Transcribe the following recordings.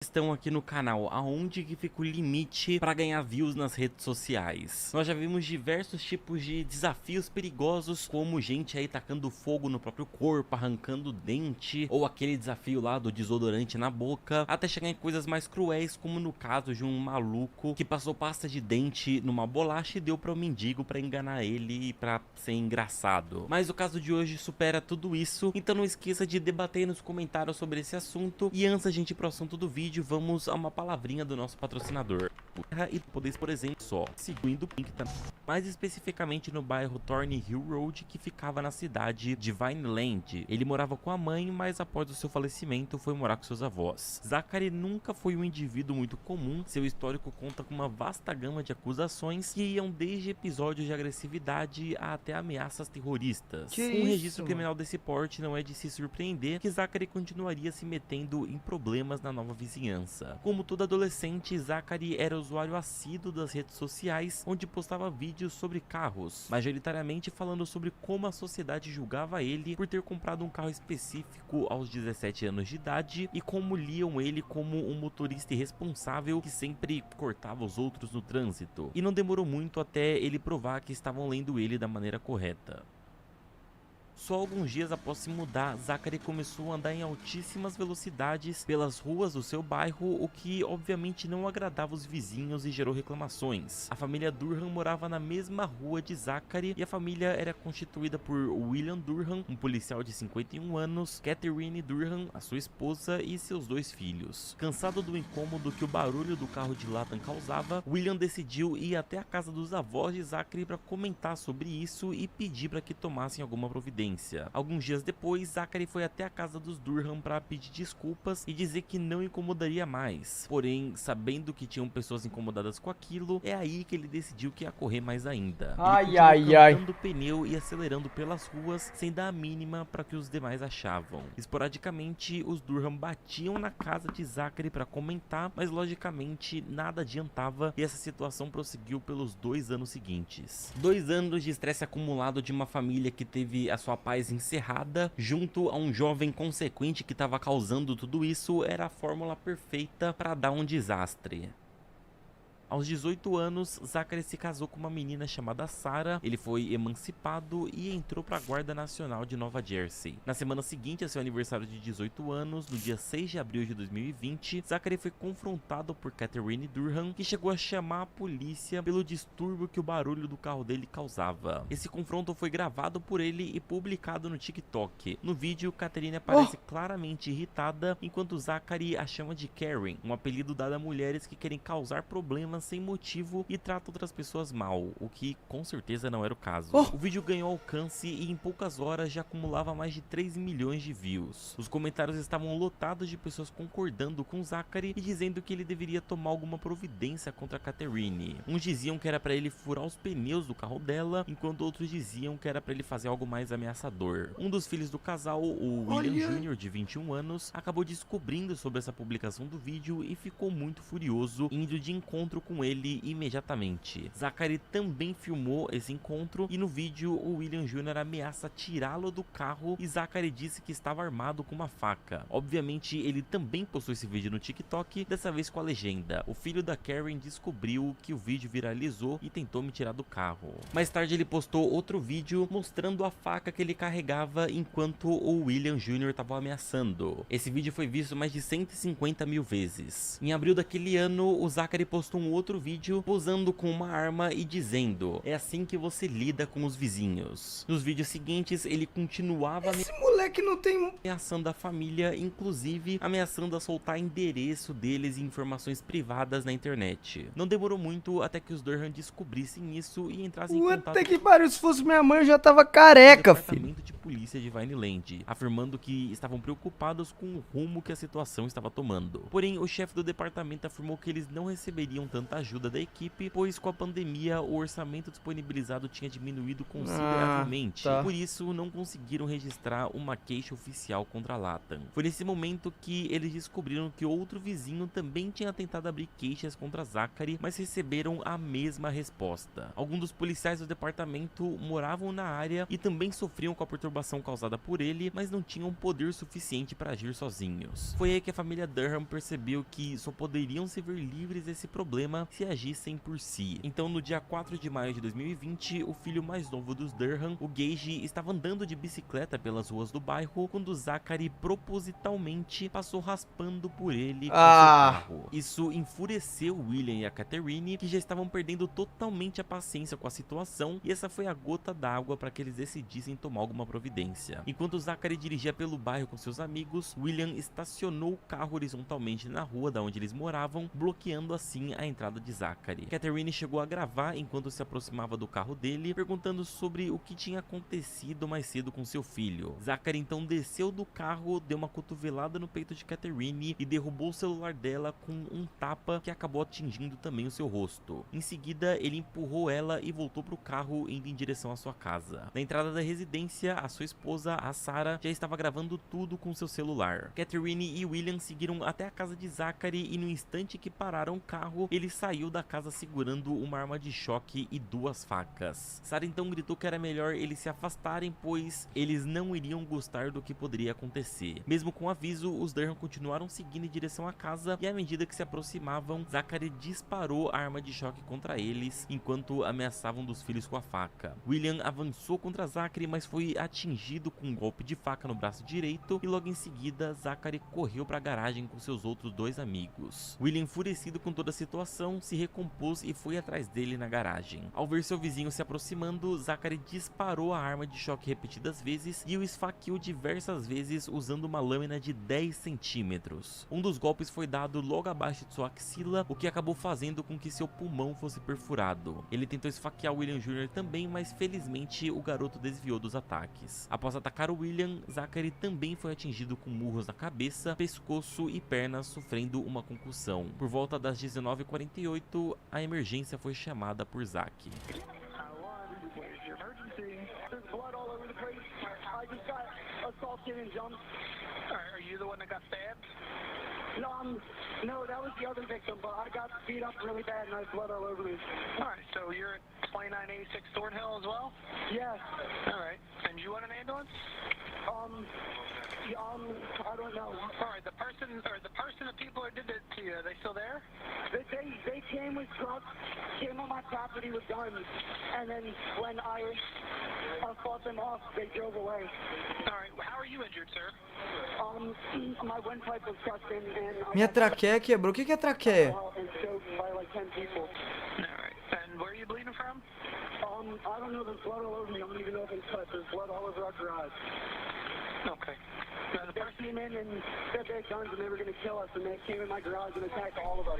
Estão aqui no canal, aonde que fica o limite para ganhar views nas redes sociais. Nós já vimos diversos tipos de desafios perigosos, como gente aí tacando fogo no próprio corpo, arrancando dente, ou aquele desafio lá do desodorante na boca, até chegar em coisas mais cruéis, como no caso de um maluco que passou pasta de dente numa bolacha e deu para um mendigo para enganar ele e para ser engraçado. Mas o caso de hoje supera tudo isso, então não esqueça de debater nos comentários sobre esse assunto. E antes da gente ir pro assunto do vídeo, vamos a uma palavrinha do nosso patrocinador. E podeis, por exemplo, só seguindo o Pink também. Mais especificamente no bairro Thornhill Road, que ficava na cidade de Vineland. Ele morava com a mãe, mas após o seu falecimento foi morar com seus avós. Zachary nunca foi um indivíduo muito comum, seu histórico conta com uma vasta gama de acusações que iam desde episódios de agressividade até ameaças terroristas. Um registro criminal desse porte não é de se surpreender que Zachary continuaria se metendo em problemas na nova vizinhança. Como todo adolescente, Zachary era usuário assíduo das redes sociais, onde postava vídeos sobre carros, majoritariamente falando sobre como a sociedade julgava ele por ter comprado um carro específico aos 17 anos de idade e como liam ele como um motorista irresponsável que sempre cortava os outros no trânsito. E não demorou muito até ele provar que estavam lendo ele da maneira correta. Só alguns dias após se mudar, Zachary começou a andar em altíssimas velocidades pelas ruas do seu bairro, o que obviamente não agradava os vizinhos e gerou reclamações. A família Durham morava na mesma rua de Zachary e a família era constituída por William Durham, um policial de 51 anos, Catherine Durham, a sua esposa e seus 2 filhos. Cansado do incômodo que o barulho do carro de Lathan causava, William decidiu ir até a casa dos avós de Zachary para comentar sobre isso e pedir para que tomassem alguma providência. Alguns dias depois, Zachary foi até a casa dos Durham para pedir desculpas e dizer que não incomodaria mais. Porém, sabendo que tinham pessoas incomodadas com aquilo, é aí que ele decidiu que ia correr mais ainda. Ele cantando pneu e acelerando pelas ruas, sem dar a mínima para que os demais achavam. Esporadicamente, os Durham batiam na casa de Zachary para comentar, mas logicamente nada adiantava e essa situação prosseguiu pelos 2 anos seguintes. 2 anos de estresse acumulado de uma família que teve a sua paz encerrada, junto a um jovem consequente que estava causando tudo isso, era a fórmula perfeita para dar um desastre. Aos 18 anos, Zachary se casou com uma menina chamada Sarah, ele foi emancipado e entrou para a Guarda Nacional de Nova Jersey. Na semana seguinte a seu aniversário de 18 anos, no dia 6 de abril de 2020, Zachary foi confrontado por Catherine Durham, que chegou a chamar a polícia pelo distúrbio que o barulho do carro dele causava. Esse confronto foi gravado por ele e publicado no TikTok. No vídeo, Catherine aparece claramente irritada, enquanto Zachary a chama de Karen, um apelido dado a mulheres que querem causar problemas sem motivo e trata outras pessoas mal, o que com certeza não era o caso. O vídeo ganhou alcance e em poucas horas já acumulava mais de 3 milhões de views. Os comentários estavam lotados de pessoas concordando com Zachary e dizendo que ele deveria tomar alguma providência contra a Catherine. Uns diziam que era para ele furar os pneus do carro dela, enquanto outros diziam que era para ele fazer algo mais ameaçador. Um dos filhos do casal, o William Jr., de 21 anos, acabou descobrindo sobre essa publicação do vídeo e ficou muito furioso, indo de encontro com ele imediatamente. Zachary também filmou esse encontro e no vídeo o William Jr. ameaça tirá-lo do carro e Zachary disse que estava armado com uma faca. Obviamente ele também postou esse vídeo no TikTok, dessa vez com a legenda: o filho da Karen descobriu que o vídeo viralizou e tentou me tirar do carro. Mais tarde ele postou outro vídeo mostrando a faca que ele carregava enquanto o William Jr. estava ameaçando. Esse vídeo foi visto mais de 150 mil vezes. Em abril daquele ano, o Zachary postou um outro vídeo posando com uma arma e dizendo: é assim que você lida com os vizinhos. Nos vídeos seguintes ele continuava moleque não tem... ameaçando a família, inclusive ameaçando a soltar endereço deles e informações privadas na internet. Não demorou muito até que os Durham descobrissem isso e entrassem em contato Puta que pariu, se fosse minha mãe eu já tava careca, filho. Departamento de polícia de Vineland, afirmando que estavam preocupados com o rumo que a situação estava tomando. Porém, o chefe do departamento afirmou que eles não receberiam tanta tanta ajuda da equipe, pois com a pandemia o orçamento disponibilizado tinha diminuído consideravelmente. Por isso não conseguiram registrar uma queixa oficial contra a Latam. Foi nesse momento que eles descobriram que outro vizinho também tinha tentado abrir queixas contra Zachary, mas receberam a mesma resposta. Alguns dos policiais do departamento moravam na área e também sofriam com a perturbação causada por ele, mas não tinham poder suficiente para agir sozinhos. Foi aí que a família Durham percebeu que só poderiam se ver livres desse problema se agissem por si. Então, no dia 4 de maio de 2020, o filho mais novo dos Durham, o Gage, estava andando de bicicleta pelas ruas do bairro quando Zachary propositalmente passou raspando por ele com seu carro. Isso enfureceu William e a Catherine, que já estavam perdendo totalmente a paciência com a situação, e essa foi a gota d'água para que eles decidissem tomar alguma providência. Enquanto Zachary dirigia pelo bairro com seus amigos, William estacionou o carro horizontalmente na rua da onde eles moravam, bloqueando assim a entrada de Zachary. Catherine chegou a gravar enquanto se aproximava do carro dele, perguntando sobre o que tinha acontecido mais cedo com seu filho. Zachary então desceu do carro, deu uma cotovelada no peito de Catherine e derrubou o celular dela com um tapa que acabou atingindo também o seu rosto. Em seguida, ele empurrou ela e voltou para o carro, indo em direção à sua casa. Na entrada da residência, a sua esposa, a Sarah, já estava gravando tudo com seu celular. Catherine e William seguiram até a casa de Zachary e no instante que pararam o carro, ele saiu da casa segurando uma arma de choque e 2 facas. Sarah então gritou que era melhor eles se afastarem, pois eles não iriam gostar do que poderia acontecer. Mesmo com o aviso, os Durham continuaram seguindo em direção à casa e à medida que se aproximavam, Zachary disparou a arma de choque contra eles enquanto ameaçavam dos filhos com a faca. William avançou contra Zachary, mas foi atingido com um golpe de faca no braço direito e logo em seguida Zachary correu para a garagem com seus outros 2 amigos. William, enfurecido com toda a situação, se recompôs e foi atrás dele na garagem. Ao ver seu vizinho se aproximando, Zachary disparou a arma de choque repetidas vezes e o esfaqueou diversas vezes usando uma lâmina de 10 centímetros. Um dos golpes foi dado logo abaixo de sua axila, o que acabou fazendo com que seu pulmão fosse perfurado. Ele tentou esfaquear William Jr. também, mas felizmente o garoto desviou dos ataques. Após atacar o William, Zachary também foi atingido com murros na cabeça, pescoço e pernas, sofrendo uma concussão. Por volta das 19h48, a emergência foi chamada por Zack. No, that was the other victim, but I got beat up really bad and I had blood all over me. Alright, so you're at 2986 Thornhill as well? Yes. Alright, and you want an ambulance? I don't know. Alright, the people who did it to you, are they still there? They came with trucks, came on my property with guns, and then when I fought them off, they drove away. Alright, how are you injured, sir? My windpipe was crushed in and... Minha traqueia quebrou. O que é traqueia? And choked by like 10 people. Alright, and where are you bleeding from? I don't know, there's blood all over me. I don't even know if it's cut. There's blood all over our garage. Okay. They came in and said they had guns and they were going to kill us, and they came in my garage and attacked all of us.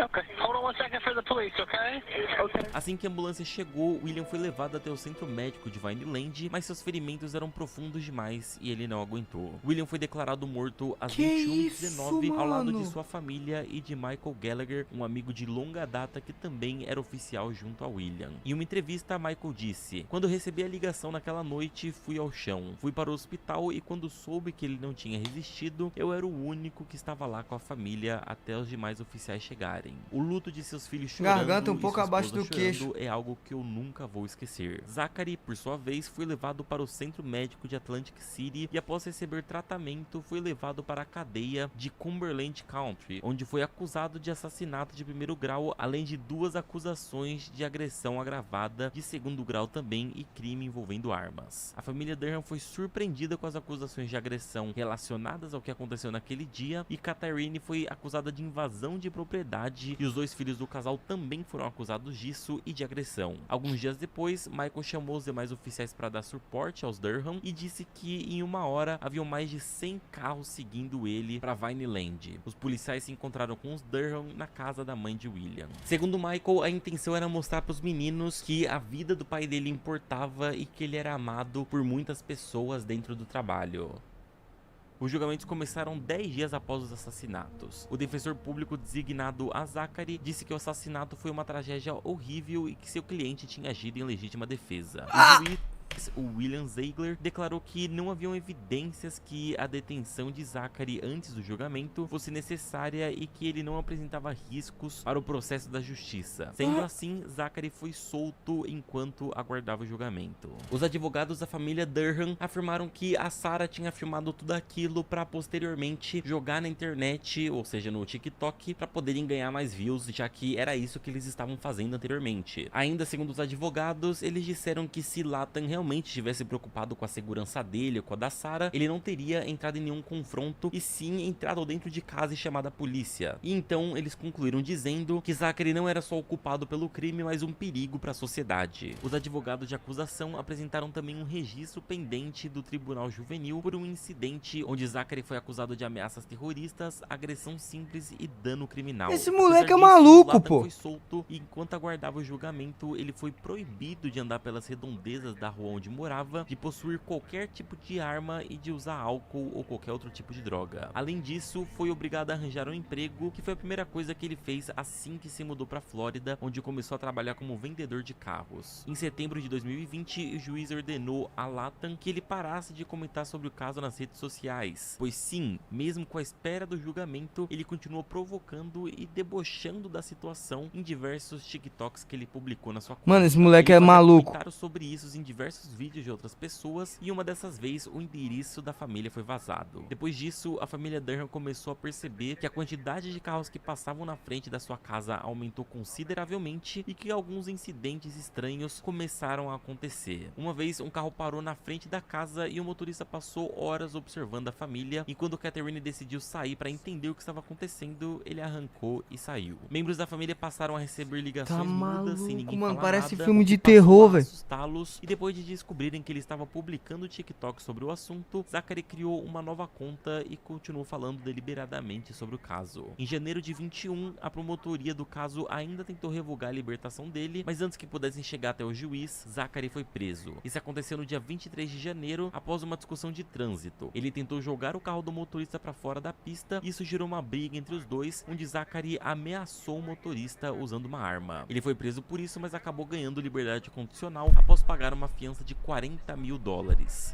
Okay. Hold on 1 second for the police, okay? Okay. Assim que a ambulância chegou, William foi levado até o centro médico de Vineland, mas seus ferimentos eram profundos demais e ele não aguentou. William foi declarado morto às 21h19 ao lado de sua família e de Michael Gallagher, um amigo de longa data que também era oficial junto a William. Em uma entrevista, Michael disse: "Quando recebi a ligação naquela noite, fui ao chão. Fui para o hospital e quando soube que ele não tinha resistido, eu era o único que estava lá com a família até os demais oficiais chegarem. O luto de seus filhos chorando garganta um pouco abaixo do queixo é algo que eu nunca vou esquecer." Zachary, por sua vez, foi levado para o centro médico de Atlantic City e após receber tratamento, foi levado para a cadeia de Cumberland County, onde foi acusado de assassinato de 1º grau, além de 2 acusações de agressão agravada de 2º grau também e crime envolvendo armas. A família Durham foi surpreendida com as acusações de agressão relacionadas ao que aconteceu naquele dia e Catherine foi acusada de invasão de propriedade e os 2 filhos do casal também foram acusados disso e de agressão. Alguns dias depois, Michael chamou os demais oficiais para dar suporte aos Durham e disse que em 1 hora haviam mais de 100 carros seguindo ele para Vineland. Os policiais se encontraram com os Durham na casa da mãe de William. Segundo Michael, a intenção era mostrar para os meninos que a vida do pai dele importava e que ele era amado por muitas pessoas dentro do trabalho. Os julgamentos começaram 10 dias após os assassinatos. O defensor público designado a Zachary disse que o assassinato foi uma tragédia horrível e que seu cliente tinha agido em legítima defesa. O juiz, o William Ziegler, declarou que não haviam evidências que a detenção de Zachary antes do julgamento fosse necessária e que ele não apresentava riscos para o processo da justiça. Sendo assim, Zachary foi solto enquanto aguardava o julgamento. Os advogados da família Durham afirmaram que a Sarah tinha filmado tudo aquilo para posteriormente jogar na internet, ou seja, no TikTok, para poderem ganhar mais views, já que era isso que eles estavam fazendo anteriormente. Ainda segundo os advogados, eles disseram que se Lathan realmente estivesse preocupado com a segurança dele ou com a da Sarah, ele não teria entrado em nenhum confronto e sim entrado dentro de casa e chamado a polícia. E então eles concluíram dizendo que Zachary não era só o culpado pelo crime, mas um perigo para a sociedade. Os advogados de acusação apresentaram também um registro pendente do Tribunal Juvenil por um incidente onde Zachary foi acusado de ameaças terroristas, agressão simples e dano criminal. Esse moleque é maluco, Lathan pô. foi solto e enquanto aguardava o julgamento, ele foi proibido de andar pelas redondezas da rua onde morava, de possuir qualquer tipo de arma e de usar álcool ou qualquer outro tipo de droga. Além disso, foi obrigado a arranjar um emprego, que foi a primeira coisa que ele fez assim que se mudou para Flórida, onde começou a trabalhar como vendedor de carros. Em setembro de 2020, o juiz ordenou a Lathan que ele parasse de comentar sobre o caso nas redes sociais, pois sim, mesmo com a espera do julgamento, ele continuou provocando e debochando da situação em diversos TikToks que ele publicou na sua conta. Mano, esse moleque é maluco. Comentários sobre isso em diversos vídeos de outras pessoas e uma dessas vezes o endereço da família foi vazado. Depois disso, a família Durham começou a perceber que a quantidade de carros que passavam na frente da sua casa aumentou consideravelmente e que alguns incidentes estranhos começaram a acontecer. Uma vez, um carro parou na frente da casa e o motorista passou horas observando a família, e quando Catherine decidiu sair para entender o que estava acontecendo, ele arrancou e saiu. Membros da família passaram a receber ligações mudas sem ninguém mano, falar parece nada, filme o que de passou terror, a velho. assustá-los, e depois de descobrirem que ele estava publicando TikTok sobre o assunto, Zachary criou uma nova conta e continuou falando deliberadamente sobre o caso. Em janeiro de 21, a promotoria do caso ainda tentou revogar a libertação dele, mas antes que pudessem chegar até o juiz, Zachary foi preso. Isso aconteceu no dia 23 de janeiro, após uma discussão de trânsito. Ele tentou jogar o carro do motorista para fora da pista, e isso gerou uma briga entre os dois, onde Zachary ameaçou o motorista usando uma arma. Ele foi preso por isso, mas acabou ganhando liberdade condicional após pagar uma fiança de $40 mil.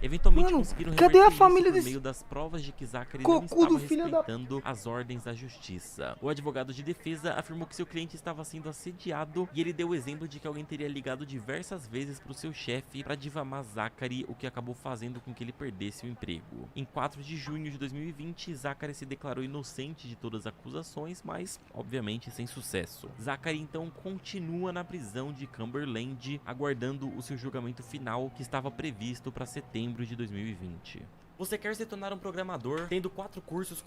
Eventualmente conseguiram cadê a reverter família isso por desse meio das provas de que Zachary cocudo, não estava filho da- respeitando as ordens da justiça. O advogado de defesa afirmou que seu cliente estava sendo assediado e ele deu o exemplo de que alguém teria ligado diversas vezes para o seu chefe para difamar Zachary, o que acabou fazendo com que ele perdesse o emprego. Em 4 de junho de 2020, Zachary se declarou inocente de todas as acusações, mas obviamente sem sucesso. Zachary então continua na prisão de Cumberland, aguardando o seu julgamento final, que estava previsto para setembro de 2020. Você quer se tornar um programador, tendo 4 cursos